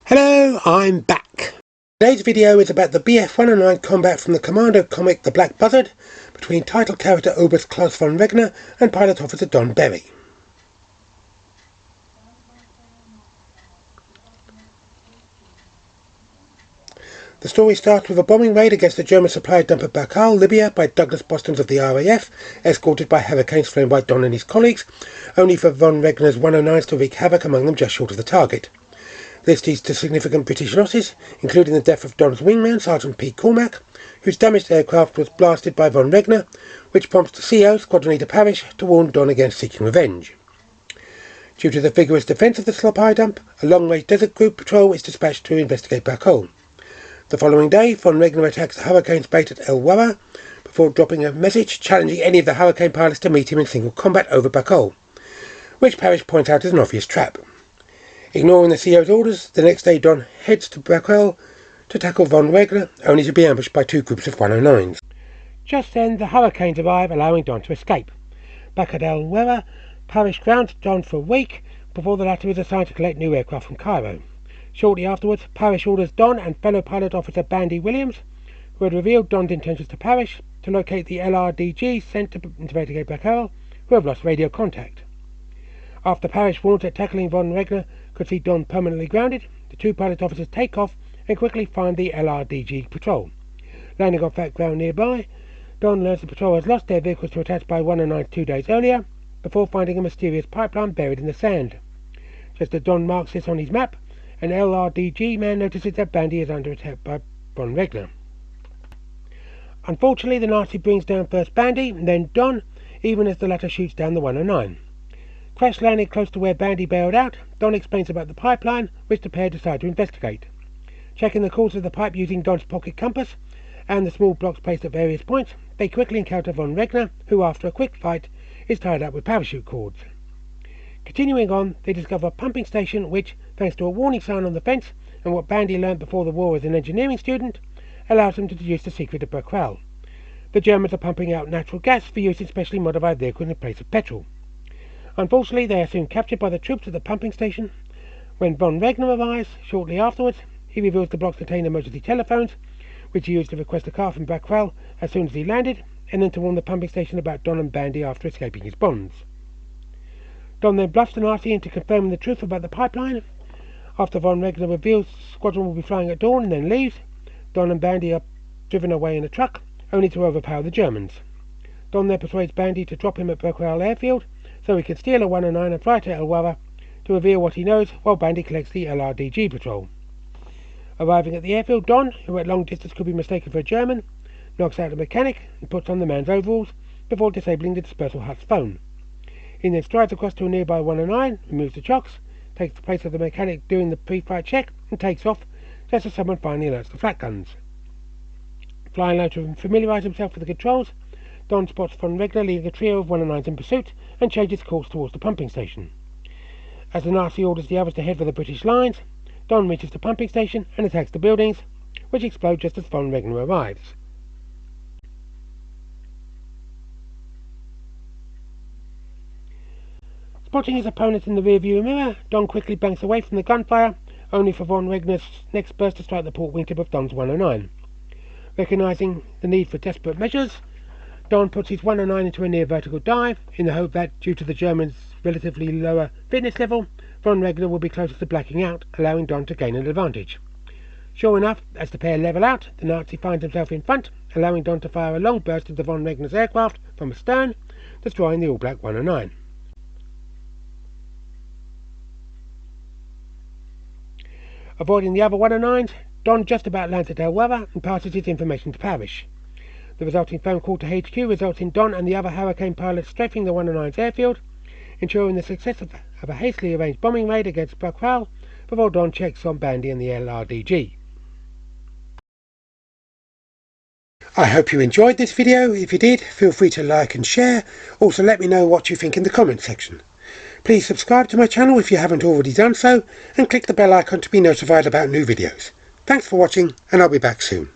Hello, I'm back. Today's video is about the BF-109 combat from the Commando comic The Black Buzzard between title character Oberst Klaus von Regner and pilot officer Don Berry. The story starts with a bombing raid against the German supply dump at Baikal, Libya by Douglas Bostons of the RAF, escorted by Hurricanes flown by Don and his colleagues, only for von Regner's 109s to wreak havoc among them just short of the target. This leads to significant British losses, including the death of Don's wingman, Sergeant P. Cormack, whose damaged aircraft was blasted by von Regner, which prompts the CO, Squadron Leader Parrish, to warn Don against seeking revenge. Due to the vigorous defence of the supply dump, a long-range desert group patrol is dispatched to investigate Baikal. The following day, von Regner attacks the Hurricane's base at El Wara, before dropping a message challenging any of the Hurricane pilots to meet him in single combat over Baikal, which Parrish points out as an obvious trap. Ignoring the CO's orders, the next day Don heads to Baikal to tackle von Regner, only to be ambushed by two groups of 109s. Just then, the Hurricanes arrive, allowing Don to escape. Back at El Wara, Parrish grounds Don for a week before the latter is assigned to collect new aircraft from Cairo. Shortly afterwards, Parrish orders Don and fellow pilot officer Bandy Williams, who had revealed Don's intentions to Parrish, to locate the LRDG sent to investigate Baikal, who have lost radio contact. After Parrish warns that tackling von Regner could see Don permanently grounded, the two pilot officers take off and quickly find the LRDG patrol. Landing off that ground nearby, Don learns the patrol has lost their vehicles to attacks by 109 2 days earlier, before finding a mysterious pipeline buried in the sand. Just as Don marks this on his map, an LRDG man notices that Bandy is under attack by von Regner. Unfortunately, the Nazi brings down first Bandy and then Don, even as the latter shoots down the 109. Crash landing close to where Bandy bailed out, Don explains about the pipeline, which the pair decide to investigate. Checking the course of the pipe using Don's pocket compass and the small blocks placed at various points, they quickly encounter von Regner, who after a quick fight is tied up with parachute cords. Continuing on, they discover a pumping station which, thanks to a warning sign on the fence and what Bandy learnt before the war as an engineering student, allows them to deduce the secret of Baikal. The Germans are pumping out natural gas for use in specially modified vehicles in place of petrol. Unfortunately, they are soon captured by the troops at the pumping station. When von Regner arrives, shortly afterwards, he reveals the blocks contain emergency telephones, which he used to request a car from Baikal as soon as he landed, and then to warn the pumping station about Don and Bandy after escaping his bonds. Don then bluffs the Nazi into confirming the truth about the pipeline. After von Regner reveals the squadron will be flying at dawn and then leaves, Don and Bandy are driven away in a truck, only to overpower the Germans. Don then persuades Bandy to drop him at Baikal airfield, so he can steal a 109 and fly to El Wara to reveal what he knows while Bandy collects the LRDG patrol. Arriving at the airfield, Don, who at long distance could be mistaken for a German, knocks out the mechanic and puts on the man's overalls before disabling the dispersal hut's phone. He then strides across to a nearby 109, removes the chocks, takes the place of the mechanic doing the pre-flight check, and takes off just as someone finally alerts the flak guns. Flying low to familiarise himself with the controls, Don spots von Regner leading a trio of 109s in pursuit and changes course towards the pumping station. As the Nazi orders the others to head for the British lines, Don reaches the pumping station and attacks the buildings, which explode just as von Regner arrives. Spotting his opponents in the rearview mirror, Don quickly banks away from the gunfire, only for von Regner's next burst to strike the port wingtip of Don's 109. Recognising the need for desperate measures, Don puts his 109 into a near vertical dive, in the hope that, due to the Germans' relatively lower fitness level, von Regner will be closer to blacking out, allowing Don to gain an advantage. Sure enough, as the pair level out, the Nazi finds himself in front, allowing Don to fire a long burst into von Regner's aircraft from astern, destroying the all-black 109. Avoiding the other 109s, Don just about lands at El Wara and passes his information to Parrish. The resulting phone call to HQ results in Don and the other Hurricane pilots strafing the 109's airfield, ensuring the success of a hastily arranged bombing raid against Baikal before Don checks on Bandy and the LRDG. I hope you enjoyed this video. If you did, feel free to like and share. Also let me know what you think in the comment section. Please subscribe to my channel if you haven't already done so, and click the bell icon to be notified about new videos. Thanks for watching, and I'll be back soon.